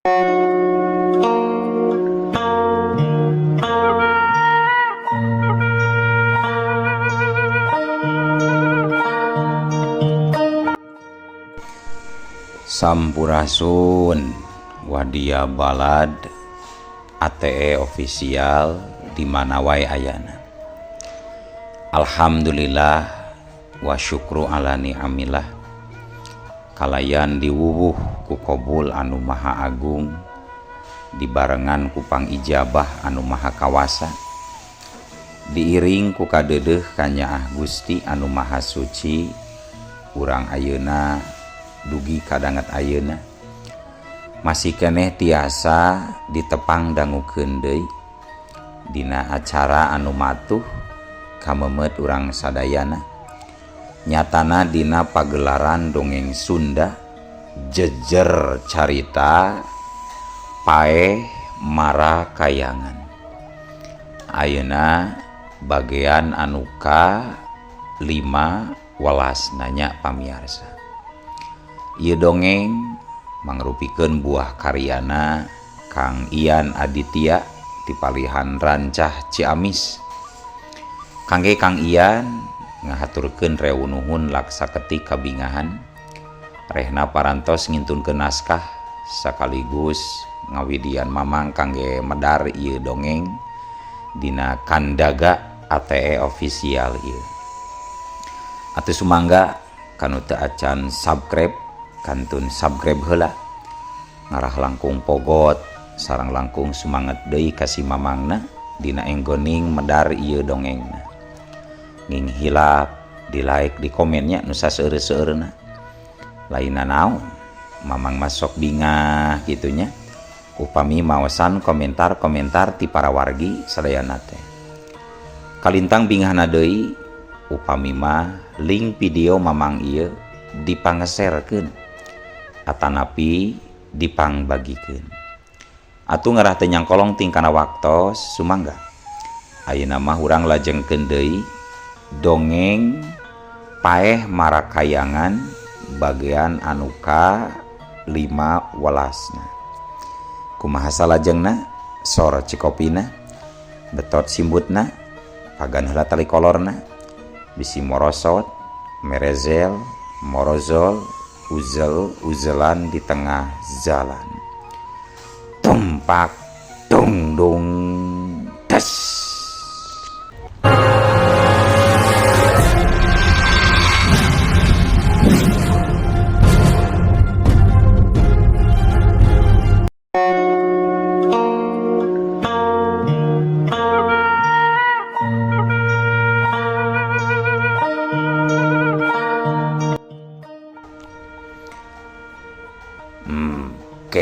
Sampurasun Wadia Balad ATE official di mana wae ayana. Alhamdulillah wa syukru ala ni'amillah. Kalayan diwuwuh ku qobul anu maha agung, dibarengan ku pangijabah anu maha kawasa, diiring ku kadeudeuh kanyaah Gusti anu maha suci. Urang ayeuna dugi kadanget ayeuna masih keneh tiasa ditepang dangukeun deui dina acara anu matuh kamemet urang sadayana, nyatana dina pagelaran dongeng Sunda jejer carita paeh mara kayangan. Ayeuna bagian anu ka-5 welas nanya pamiarsa. Ieu dongeng mangrupikeun buah karyana Kang Ian Aditya ti Palihan Rancah Ciamis. Kangge Kang Ian ngahaturkeun rewu nuhun laksaketi kabingahan, rehna parantos ngintunkeun naskah sakaligus ngawidian mamang kangge medar ieu dongeng dina Kandaga ATE official ieu. Atuh sumangga kanu teu acan subscribe kantun subscribe heula, ngarah langkung pogot sareng langkung sumanget deui kasih mamangna dina enggoning medar ieu dongengna. Nging hilap di like di komennya nu saseureus-seureuna. Lainna naon mamang masok bingah gitunya upami maosan komentar-komentar ti para wargi sadayana teh. Kalintang bingahna deui upami mah link video mamang ieu dipanggeserkeun atanapi dipangbagikeun. Atuh ngarah teu nyangkolong tingkana waktos sumangga ayeuna mah urang lajengkeun deui dongeng paeh mara kayangan bagian anu ka-5 welasna. Kumaha salajengna sor cikopina betot simbutna pagan heula tali kolorna bisi morosot merezel morozol uzel-uzelan di tengah jalan. Tumpak dung dung des.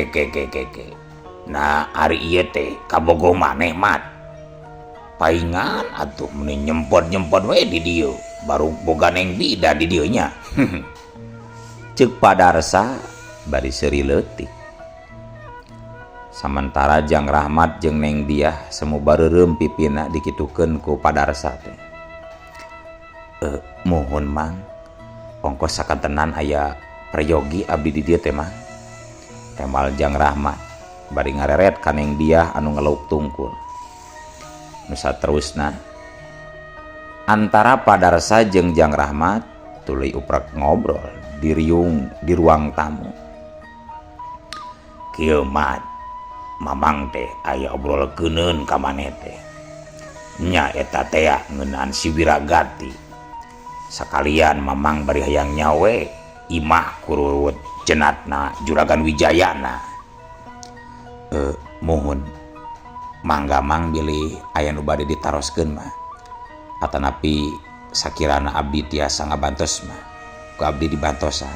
Ke. Nah ari ieu teh kabogoh maneh mat paingan atuh meni nyempot-nyempot we di dieu baru boga neng bida di dieu nya. Ceuk padarsa bari seuri leutik. Samantara Jang Rahmat jeung Neng Diah semu bareureum pipina dikitukeun ku padarsa teh. Mohon mang ongkos sakantenan aya prayogi abdi di dieu teh mah. Temal Jang Rahmat bari ngareret ka Neng Diah anu ngeleup tungkul. Nu saterusna antara padarsa jeung Jang Rahmat tuluy uprek ngobrol di ruang tamu. Kieu mat mamang teh aya obrolkeuneun ka maneh teh. Nya eta teh ngeunaan si Wiragati. Sakalian mamang bari hayang nyawe imah kurut cenatna Juragan Wijayana. Mohon mangga mang bilih aya nu bade ditaroskeun mah atanapi sakirana abdi tiasa ngabantos mah ku abdi dibantosan.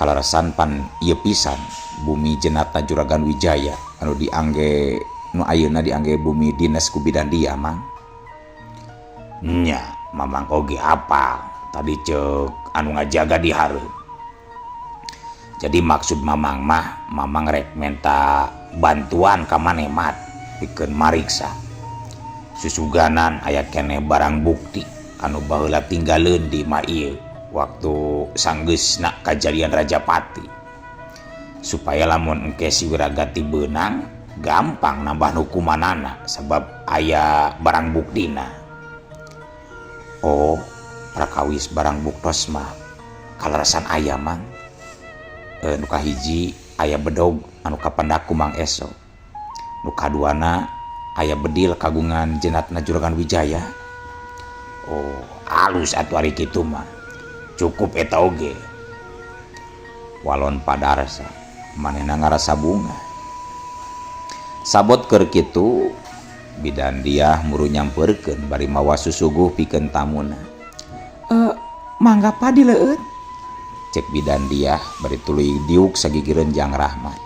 Kalarasan pan ieu pisan bumi jenatna Juragan Wijaya anu diangge nu ayeuna diangge bumi dinas ku bidan dia mang. Nya mamang oge hafal tadi ceuk anu ngajaga di hareup. Jadi maksud mamang mah mamang rek menta bantuan ka maneh mat pikeun mariksa susuganan aya keneh barang bukti anu baheula tinggaleun di imah ieu waktu sanggeusna kajadian Rajapati. supaya lamun engke si Wiragati beunang gampang nambah hukumanana sebab aya barang buktina. Oh, prakawis barang buktos mah kalarasan aya mang. Nu kahiji aya bedog anu kapendak ku Mang Eso. Nu kaduana aya bedil kagungan jenatna Juragan Wijaya. Oh, alus atuh ari kitu mah. Cukup eta oge. Walon padarsa manehna ngarasa bunga. Sabot keur kitu bidan dia muru nyampeurkeun bari mawa susuguh pikeun tamuna. Mangga padi leueut. Cek bidan dia bari tuluy diuk sagigireun Jang Rahmat.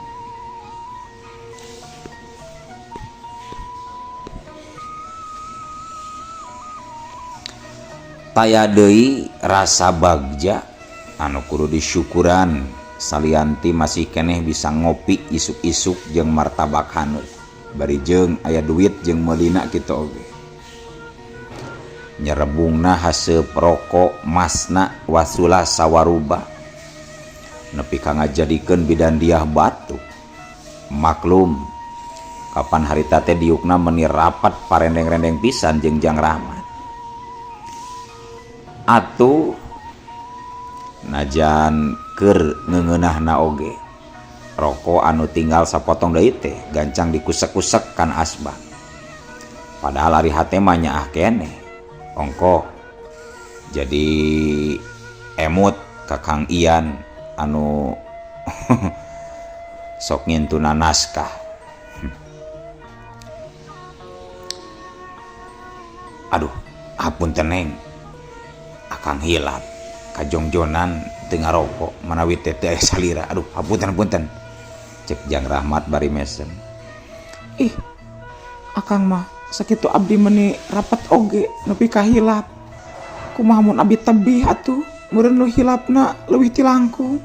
Taya deui rasa bagja anu kudu disyukuran salianti masih keneh bisa ngopi isuk-isuk jeung martabak hanut bari jeung aya duit jeung meulina kitu oge. Nyerebungna haseup rokok masna wasula sawaruba nepi ka ngajadikeun bidan dia batu. Maklum kapan harita teh diukna meuni rapat parendeng-rendeng pisan jeung Jang Rahmat. Atuh najan keur ngeungeunahna oge rokok anu tinggal sapotong deui teh gancang dikusek-kusek kan asbak. Padahal ari hate mah nyaah keneh ongko jadi emut ka Kang Ian anu sok ngintuna naskah. Aduh, hapunten Neng, akang hilap kajongjonan teu ngarokok manawi teh aya salira. Aduh, hapunten cek Jang Rahmat bari mesem. Ih, akang mah sakitu abdi meuni rapat oge nepi ka hilap. Kumaha mun abdi tebih atuh meureun lu hilapna leuwih ti langkung.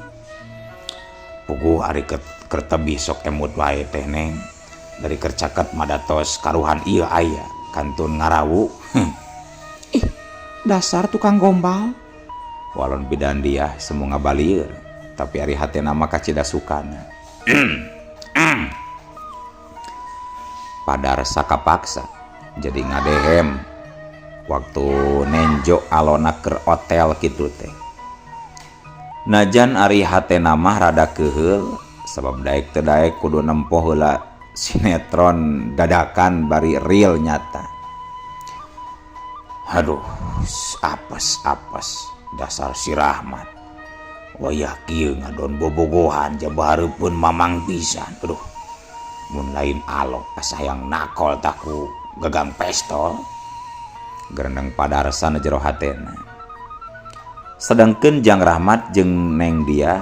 Puguh ari keur tebih sok emut wae teh Neng. Dari keur caket madatos karuhan ieu aya kantun ngarawu. Ih, dasar tukang gombal. Walon bidan dia semu ngabalieur tapi ari hatena mah kacidasukana. Padarsa kapaksa jadi ngadehem waktu nenjo alona keur hotel kitu teh. Najan ari hatena mah rada keheul sabab daek teu daek kudu nempoh heula sinetron dadakan bari real nyata. Aduh, apes dasar si Rahmat. Wayah kieu ngadon bobogohan jabahareupeun mamang pisan. Aduh, mun lain alok pasayang nakol taku gagang pestol. Gerendeng padarsa na jero hatena. Sedangkeun Jang Rahmat jeung Neng dia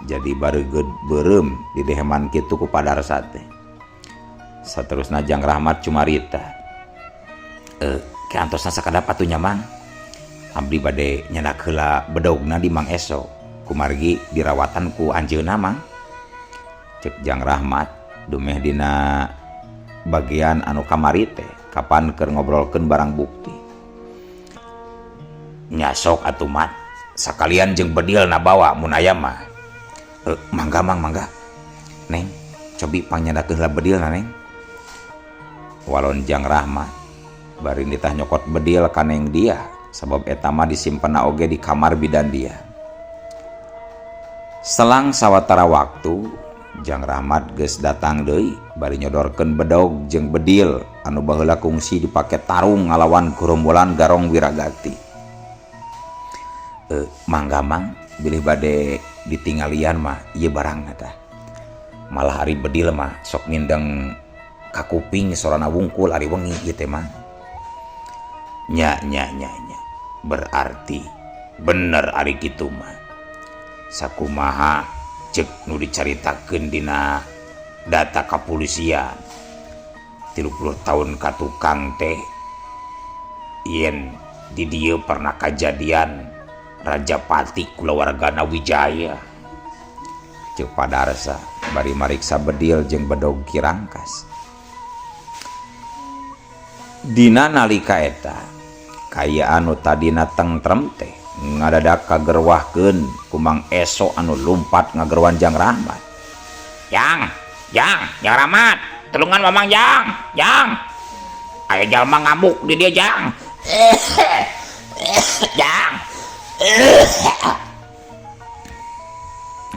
jadi baregeud beureum di deheman kitu ku padarsa teh. Saterusna Jang Rahmat cumarita. Keantosna sakadap atunya Mang. Abdi bade nyandak heula bedogna di Mang Eso. Kumargi dirawatan ku anjeunna Mang. Cek Jang Rahmat dumeh dina bagian anu kamari teh kapan keur ngobrolkeun barang bukti. Nya sok atuh Mat, sakalian jeung bedilna bawa mun aya mah. Mangga Mang, mangga. Neng, cobi panyandakeun heula bedilna Neng. Walon Jang Rahmat bari ditah nyokot bedil ka Neng dia sabab eta mah disimpenna oge di kamar bidan dia. Selang sawatara waktu Jang Rahmat geus datang deui bari nyodorkeun bedog jeung bedil anu baheula kungsi dipake tarung ngalawan gerombolan Garong Wiragati. Mangga Mang, bilih bade ditinggalian mah ieu barangna tah. Malah ari bedil mah sok mindeng ka kuping sorana wungkul ari wengi ieu teh Mang. Nya. Berarti bener ari kitu mah. Sakumaha cek nu dicaritakeun dina data kapolisian 30 tahun ka tukang teh yen di dieu pernah kajadian Rajapati kulawargana Wijaya. Cek padarsa bari mariksa bedil jeung bedog kirangkas. Dina nalika eta kaya anu tadina tentrem teh ngadadak kagerwahkeun ku Mang Eso anu lumpat ngagerwan Jang Rahmat. Jang Rahmat, tulungan mamang Jang. Aya jalma ngamuk di dia Jang. Jang.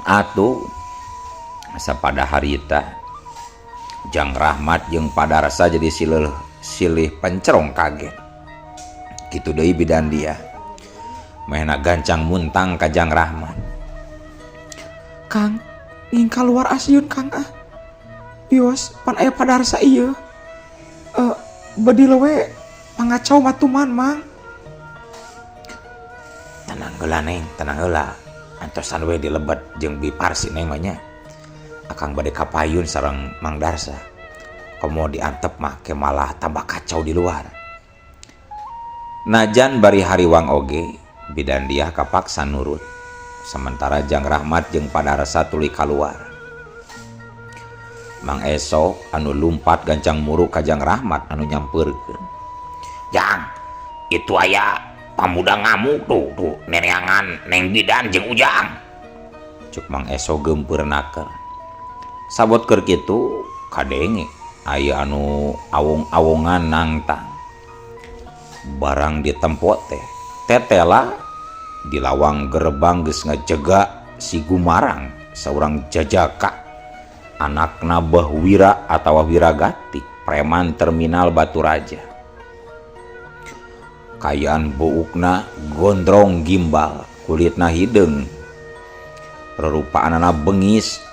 Atuh sapada harita Jang Rahmat jeung Padarsa jadi silih pencerong kaget. Kitu deui bidan dia. Mehna gancang muntang ka Jang Rahmat. Kang, ingin keluar asyun Kang Bios pan aya Padarsa ieu. Bedi lewe pangacau matuman Mang. Tenang heula Neng, tenang heula. Antosan we dilebet jeung Biparsi Neng mah nya. Akang bade kapayun sareng Mang Darsa. Komo diantep mah ke malah tambah kacau di luar. Najan bari hariwang oge, bidan dia kapaksa nurut. Sementara Jang Rahmat jeung Padarsa tuluy kaluar. Mang Eso anu lumpat gancang muru ka Jang Rahmat anu nyampeurkeun. Jang, itu aya pamuda ngamuk tuh neneangan Neng Bidan jeung Ujang. Cuk Mang Eso geumpeurenakeun. Sabot keur kitu kadenge aya anu awung-awungan nangtang. Barang ditempo teh tetela di lawang gerbang geus ngajega si Gumarang saurang jajaka anakna Bahwira atawa Wiragati preman terminal Baturaja. Kayaan buukna gondrong gimbal, kulitna hideung, rurupaanana bengis,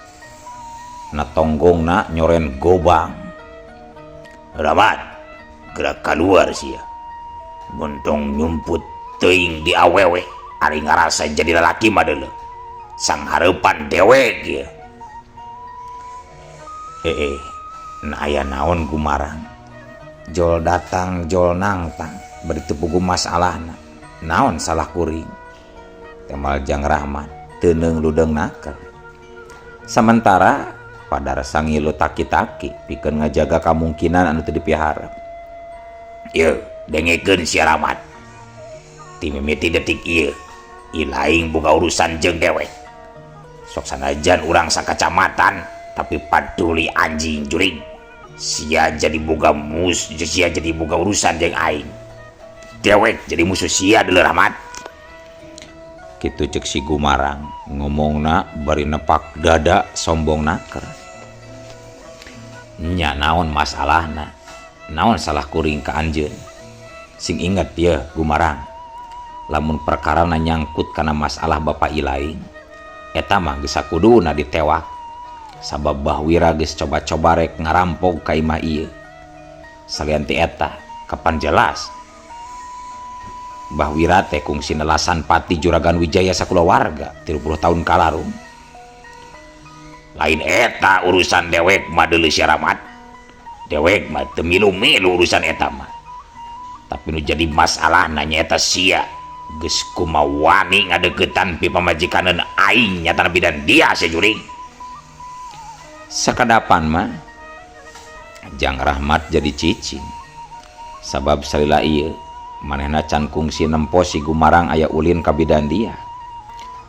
na tonggongna nyoren gobang. Rahmat, gerak keluar sia. Montong nyumput teuing di awewe, ari ngarasa jadi lalaki mah deuleu. Sang hareupan dewek ieu. Na aya naon Gumarang? Jol datang jol nangtang, bari teu puguh masalahna. Naon salah kuring? Temal Jang Rahmat teu neung ludeungnakeun. Sementara Padarsa ngilu taki-taki pikeun ngajaga kamungkinan anu teu dipiharep. Ieu dengekeun si Rahmat. Ti mimiti detik ieu ilaing boga urusan jeung dewek. Sok sanajan urang sakacamatan tapi paduli anjing juring. Sia jadi boga sia jadi boga urusan jeung aing. Dewek jadi musuh sia deuleu Rahmat. Kitu ceuk si Gumarang ngomongna bari nepak dada sombong naker. Nya naon masalahna? Naon salah kuring ka anjeun? Sing inget ya Gumarang, lamun perkara nyangkut kana masalah Bapak Ilaing, eta mah geus sakuduna ditewak. Sabab Bahwira geus coba-coba rek ngarampog ka imah ieu. Salian ti eta, kapan jelas Bahwira teh kungsi nelasan pati Juragan Wijaya sakulawarga 30 tahun kalarung. Lain eta urusan dewek mah deuleu si Rahmat. Dewek mah teu milu-milu urusan eta mah. Tapi nu jadi masalah nanya eta sia geus kumaha wani ngadeuketan pi pamajikaneun aing nyatana bidan dia sejuring. Sakadapan mah Jang Rahmat jadi cicing. Sabab salila ieu manehna can kungsi nempo si Gumarang aya ulin ka bidan dia.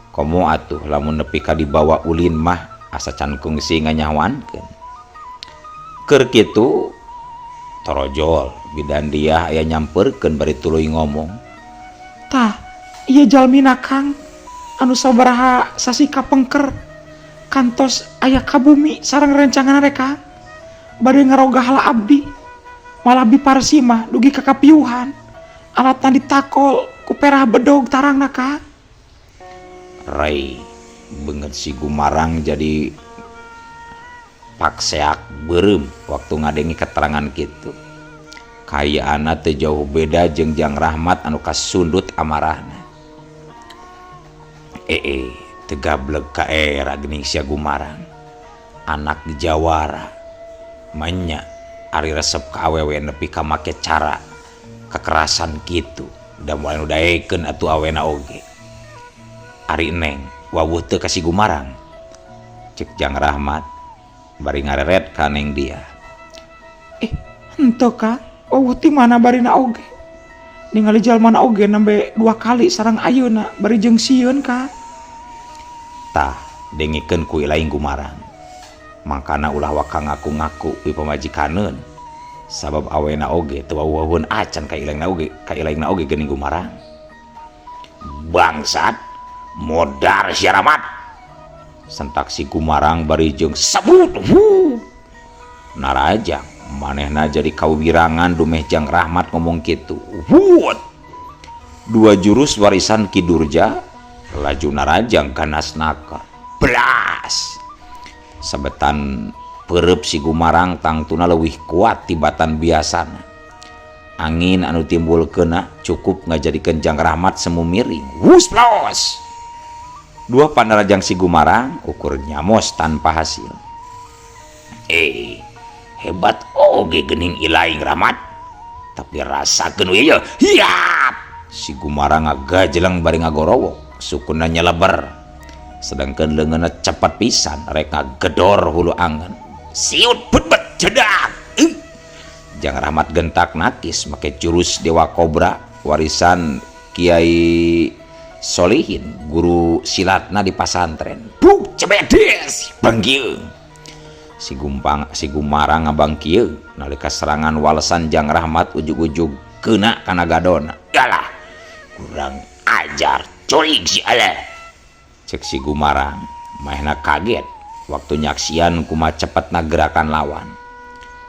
Komo atuh lamun nepi ka dibawa ulin mah asa can kungsi nganyawankeun. Keur kitu torojol bidan dia aya nyampeurkeun bari tuluy ngomong. Tah, ieu jalmina Kang anu sabaraha sasi kapengker kantos aya ka bumi sareng rencangan reka bade ngaroga hala abdi. Malah Biparsi mah dugi ka kapiuhan. Alatna ditakol ku perah bedog tarangna Kang. Rai beungeut si Gumarang jadi pakseak beureum waktu ngadengi keterangan kitu. Kayaana teu jauh beda jeung Jang Rahmat anu kasundut amarahna. Teu gableg ka era geuning sia Gumarang. Anak Jawara manya ari resep ka awewe nepi ka make cara kekerasan kitu. Da mulai nu daekeun atuh awena oge. Ari Neng wawuh teu ka si Gumarang. Ceuk Jang Rahmat bari ngareret ka Neng dia. Henteu Kang, wawuh ti mana barina oge. Ningali jalmana oge nembe 2 kali sareng ayeuna bari jeung sieun Kang. Tah dengikeun ku ilaing Gumarang. Mangkana ulah waka ngaku-ngaku pi pamajikaneun sabab awena oge teu waweuheun acan ka ilaingna oge geuning Gumarang. Bangsat modar si Rahmat, sentak si Gumarang bari jeung sabut. Narajang manehna jadi kawirangan dumeh Jang Rahmat ngomong kitu. Dua jurus warisan Ki Durja laju narajang ganas naka belas sabetan pereup si Gumarang tangtuna leuwih kuat tibatan biasana. Angin anu timbulkeuna cukup ngajadikeun Jang Rahmat semu miring. Wus. Dua panarajang si Gumarang ukur nyamos tanpa hasil. Hebat oge geuning ilaing Rahmat, tapi rasakeun we ya. Hiap. Si Gumarang ngagajeleng bari ngagorowok, sukuna nyeleber. Sedangkan leungeunna cepat pisan rek ngagedor hulu angen. Siut bet jedak. Jang Rahmat gentak nakis make jurus Dewa Kobra warisan Kiai Solihin, guru silatna di pasantren. Buk cebedes bangkieu. Si Gumarang ngabangkieu nalika serangan walesan Jang Rahmat ujug-ujug keuna kana gadona. Yalah, kurang ajar coig si ala. Cek si Gumarang, maehna kaget waktu nyaksian kumaha cepetna gerakan lawan.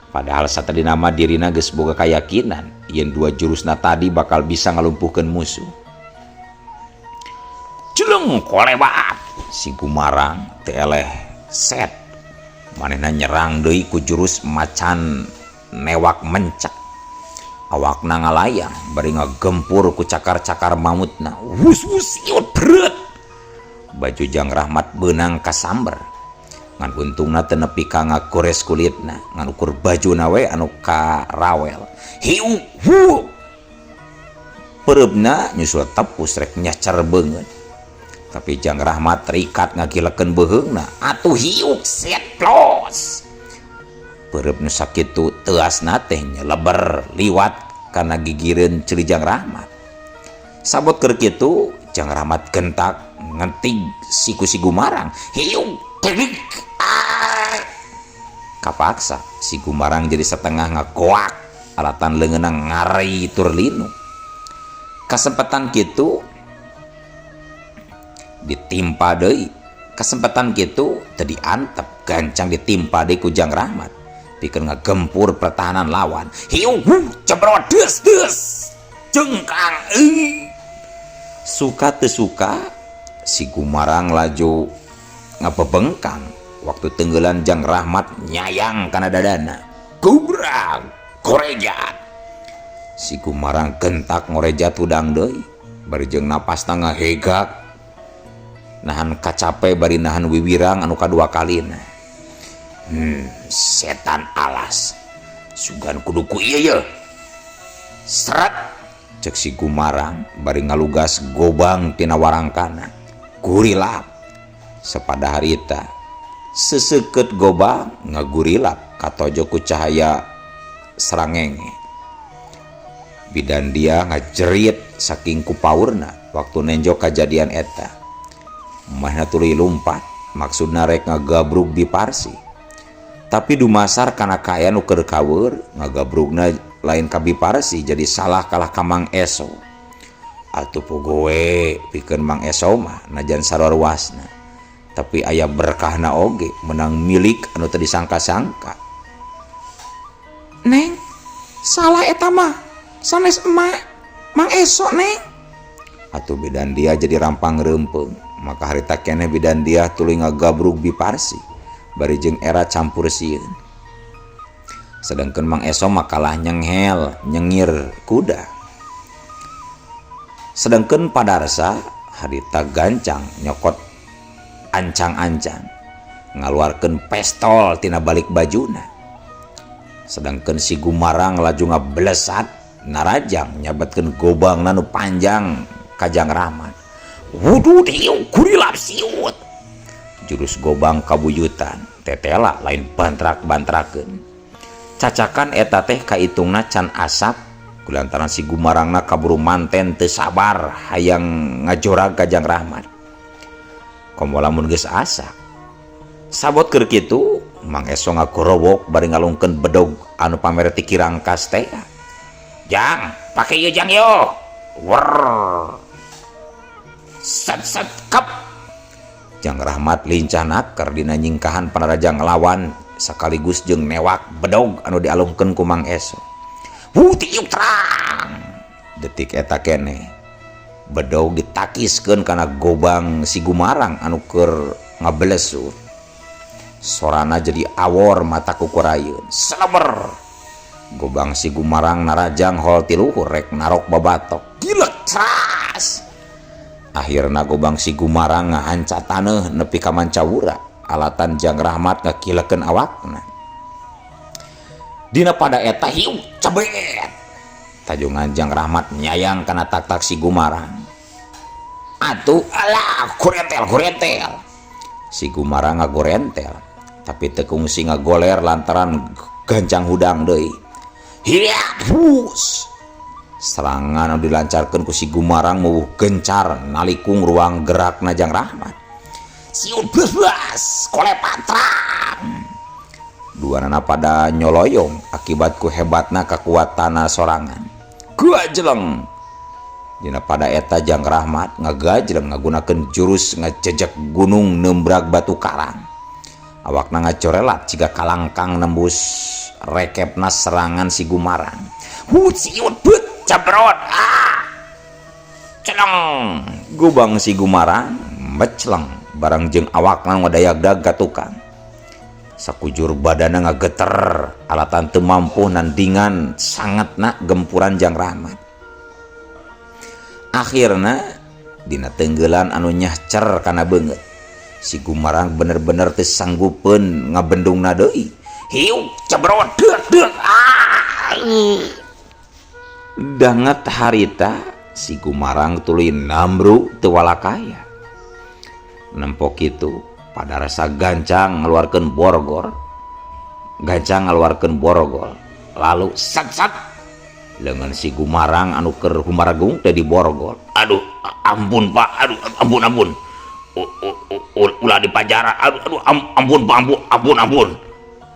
Padahal satadina mah dirina geus boga kayakinan yen dua jurusna tadi bakal bisa ngalumpuhkeun musuh. Jeleng kolewaat si Gumarang teu eleh set. Manehna nyerang deui ku jurus macan newak mencak. Awakna ngalayang bari ngagempur ku cakar-cakar mautna. Wus siut berat. Baju Jang Rahmat beunang kasamber. Ngan untungna teu nepi ka ngagores kulitna, ngan ukur bajuna we anu karawel. Hiu hu. Pereupna nyusul tepus rek nyacer beungeun. Tapi Jang Rahmat terikat ngagilekeun beuheungna. Atuh hiuk set plos. Pereup nu sakitu teuasna teh nyeleber liwat kana gigireun ceuli Jang Rahmat. Sabot keur kitu Jang Rahmat gentak ngentig siku si Gumarang. Hiuk telik. Kapaksa si Gumarang jadi setengah ngagoak alatan leungeunna ngarai tur linu. Kasempatan kitu ditimpa deui. Kesempatan kitu teu diantep gancang ditimpa deui ku Jang Rahmat pikeun ngagempur pertahanan lawan. Hiu cebrot deus jengkang. Suka teu suka si Gumarang laju ngapebengkang waktu tenggelan Jang Rahmat nyayang kana dadana. Gubrang korejat. Si Gumarang gentak ngorejat udang deui bari jeung napasna ngahegak nahan kacape bari nahan wiwirang anu kadua kalina. Setan alas sugan kudu ku ieu ye. Seret cek si Gumarang bari ngalugas gobang tina warangkana. Gurilap sapada harita seseukeut gobang ngagurilap katojo ku cahaya srangenge. Bidan dia ngajerit saking kupaurna waktu nenjok kajadian eta. Mahna tuluy lumpat maksudna rek ngagabrug bi Parsi. Tapi dumasar kana kaya nu keur kaweur ngagabrugna lain ka bi Parsi jadi salah kalah ka Mang Eso. Atuh pogowe pikeun Mang Eso mah najan sarwarwasna tapi aya berkahna oge menang milik anu teu disangka-sangka. Neng, salah eta mah sanes emak Mang Eso neng. Atuh bidan dia jadi rampang reumpeng. Maka harita keneh bidan dia tuluy ngagabrug bi Parsi bari jeung era campur sieun. Sedangkan Mang Eso mah kalah nyengir kuda. Sedangkan Padarsa harita gancang nyokot ancang-ancang ngaluarkeun pistol tina balik bajuna. Sedangkan si Gumarang laju ngablesat narajang nyabatkeun gobangna nu panjang ka Jang Rahmat. Wudud hiu kurilap siut. Jurus gobang kabuyutan tetela lain bantrak-bantrakeun. Cacakan eta teh kaitungna can asap kulantaran si Gumarangna kaburu manten teu sabar hayang ngajorag ka Jang Rahmat. Komo lamun geus asak sabot keur kitu Mang Eso ngagorowok bari ngalungkeun bedog anu pamer ti kirangkas teh. Jang, pake ieu Jang yo. Wer. Set kep. Jang Rahmat lincah naker dina nyingkahan panaraja ngelawan sekaligus jeung newak bedog anu dialungkeun ku Mang Eso. Tiuk terang. Detik eta keneh bedog ditakiskeun kana gobang si Gumarang anu keur ngabelesut. Sorana jadi awor mata kukurayeun. Seleber. Gobang si Gumarang narajang hol ti luhur rek narok babatok. Gilek tras. Akhirna gobang si Gumarang ngahanca taneuh nepi ka mancawura. Alatan Jang Rahmat ngakilekeun awakna. Dina pada eta hiu cebet. Tajungan Jang Rahmat nyayang kana tak-tak si Gumarang. Atuh alah gurentel. Si Gumarang ngagorentel, tapi teu kungsi ngagoler lantaran gancang hudang deui. Hiat hus. Serangan anu dilancarkeun ku si Gumarang meueuh gencar nalikung ruang gerakna Jang Rahmat. Siun bebas kolepatrang. Duanana pada nyoloyong akibat ku hebatna kekuatana sorangan. Gajleng. Dina pada eta Jang Rahmat ngagajleng ngagunakeun jurus ngajejek gunung nembrag batu karang. Awakna ngacorelat jiga kalangkang nembus rekepna serangan si Gumarang. Siut bet cabrot. Celeng. Gubang si Gumarang mecleng barang jeung awakna ngadayagdag ka tukang. Sakujur badana ngageter alatan teu mampu nandingan sangatna gempuran Jang Rahmat. Akhirna dina tenggeulan anu nyahcer kana beungeut si Gumarang bener-bener teu sanggupeun ngabendungna deui. Hiu cebrot deuk. Danget harita si Gumarang tuluy namru teu walakaya. Nempo kitu pada rasa gancang ngeluarkan borgol. Lalu sat lengan si Gumarang anu keur humaragung teh diborgol. Aduh ampun Pak, ampun ulah dipajara. Aduh ampun Pak, ampun.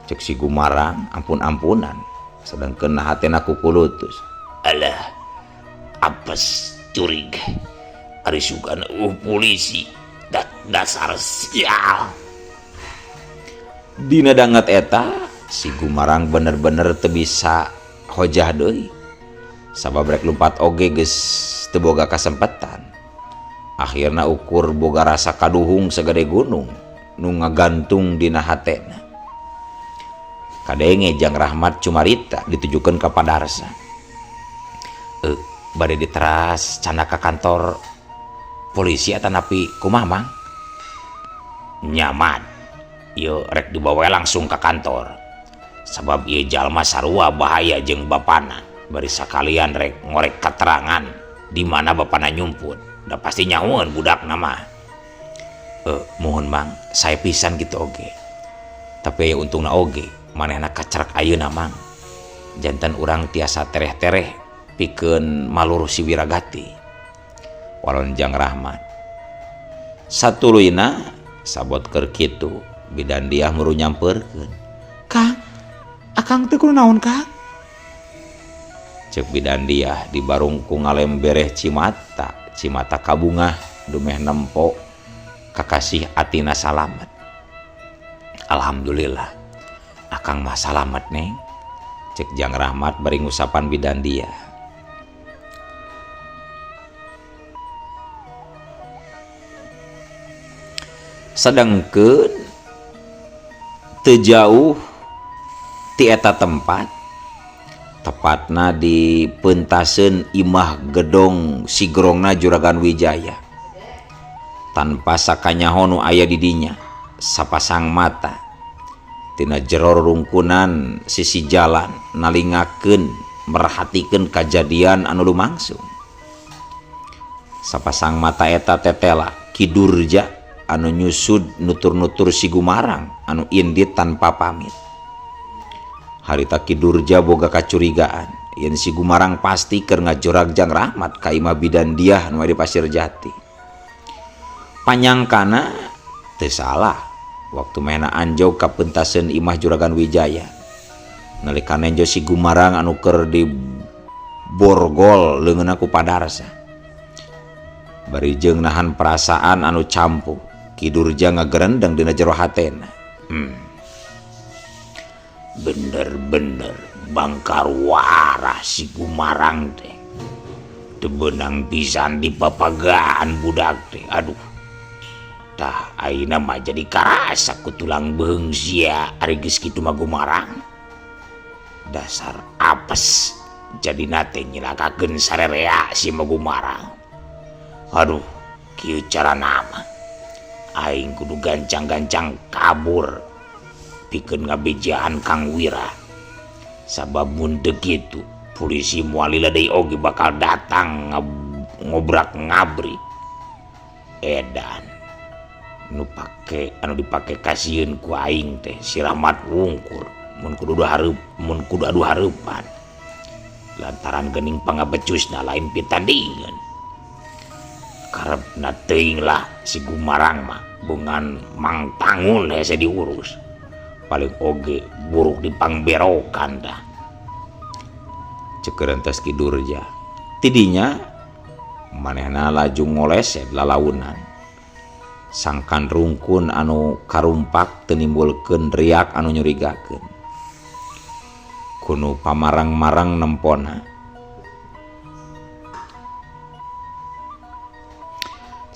Cek si Gumarang ampun-ampunan sedangkeun hatena kukulutus. Alah apes curig ari sugan polisi dasar sial. Dina danget eta si Gumarang bener-bener teu bisa hojah deui. Sabab rek lumpat oge geus teu boga kasempetan. Akhirna ukur boga rasa kaduhung sagede gunung nu ngagantung dina hatena. Kadenge Jang Rahmat cumarita ditujukeun ka Padarsa. Bade diteras cana ka kantor polisi eta napi kumaha Mang? Nyaman. Ieu rek dibawa langsung ke kantor. Sabab ieu jalma sarua bahaya jeung bapana. Bari sakalian rek ngorek keterangan di mana bapana nyumput. Da pasti nyahoeun budakna mah. Mohon Mang, saya pisan gitu oge. Tapi aya untungna oge, manehna kacerak ayeuna Mang. Janten urang tiasa tereh-tereh pikeun malur si Wiragati. Walon Jang Rahmat satuluyna sabot keur kitu bidan dia muru nyampeurkeun. Kang, akang teh kudu naon Kang? Cek bidan dia di barungku ngalem bereh cimata kabungah dumeh nempo kakasih atina salamet. Alhamdulillah akang mah salamet neng. Cek Jang Rahmat bari ngusapan bidan dia. Sedangkeun teu jauh ti eta tempat tepatna di peuntaseun imah gedong sigrongna Juragan Wijaya. Tanpa sakanyaho nu aya di dinya sapasang mata tina jero rungkunan sisi jalan nalingakeun merhatikeun kajadian anu lumangsung. Sapasang mata eta tetela Kidurja anu nyusud nutur-nutur si Gumarang anu indit tanpa pamit. Harita Kidurja boga kacurigaan yen si Gumarang pasti keur ngajorag Jang Rahmat ka imah bidan diah nu di Pasir Jati. Panyangkana teu salah waktu mena anjog ka pentaseun Imah Juragan Wijaya nalika nenjo si Gumarang anu keur di borgol leungeunna ku padarsa bari jeung nahan perasaan anu campuh Ki Durja ngagerendeng dina jero hatena. Bener-bener bangkar warah si Gumarang teh teu beunang pisan di papagaan budak teh. Aduh, tah ayeuna mah jadi karasa ku tulang beung sia ari geus kitu mah Gumarang. Dasar apes jadi nate nyilakakeun sarerea si Gumarang. Aduh, kieu carana mah aing kudu gancang-gancang kabur pikeun ngabejaan Kang Wira. Sabab mun teu kitu polisi moal deui oge bakal datang ngobrak ngabri. Edan anu dipake kasieun ku aing teh si Rahmat Wungkur mun kudu adu hareupan lantaran geuning pangabecusna lain pitandingan. Karepna teuing lah si Gumarang mah beungan Mang Tangun hese diurus paling oge buruk dipangberokan dah. Ceuk entes Ki Durja tidinya manehna laju ngolesed lalaunan sangkan rungkun anu karumpak teu nimbulkeun riak anu nyurigakeun. Kuno pamarang-marang nempona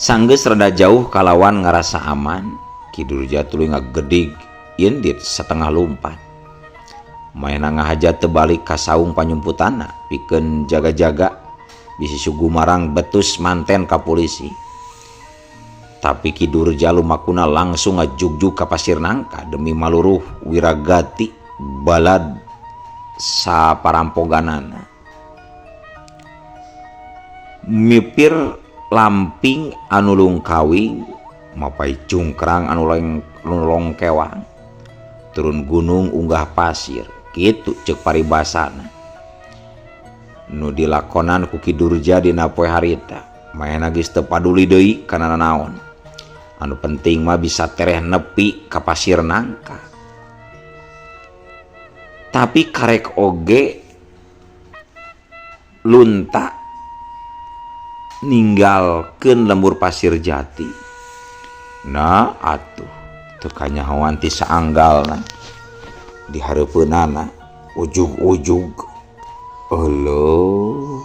sanggeus rada jauh kalawan ngarasa aman Ki Durja tuluy ngagedig indit setengah lumpat maena ngahajat teu balik ka saung panyumputanna pikeun jaga-jaga bisi si Gumarang betus manten ka polisi. Tapi Ki Durja lumakuna langsung ngajugjug ka Pasir Nangka demi maluruh wiragati balad saparampoganana. Mipir lamping anu lungkawing mapai cungkrang anu longkewang turun gunung unggah pasir kitu ceuk paribasana nu dilakonan ku Ki Durja dina poe harita. Maena geus teu paduli deui kana nanaon, anu penting mah bisa tereh nepi ka Pasir Nangka. Tapi karek oge lunta ninggalkeun lembur Pasir Jati. Nah atuh teu kanyahoan ti saanggalna di hareupeunana ujug-ujug eueuh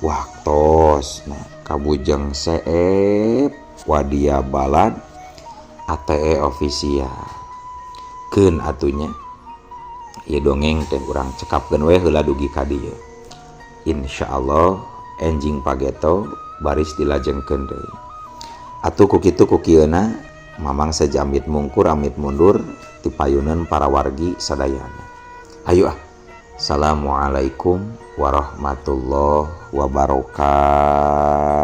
waktosna kabujang seep wadia balad ATE official keun atunya ieu dongeng teh urang cekapkeun we heula dugi ka dieu. Insyaallah enjing pageto baris dilajengkeun deui. Atuh ku kitu ku kieuna mamang sajamit mungkur amit mundur ti payuneun para wargi sadayana. Ayo Assalamualaikum warahmatullahi wabarakatuh.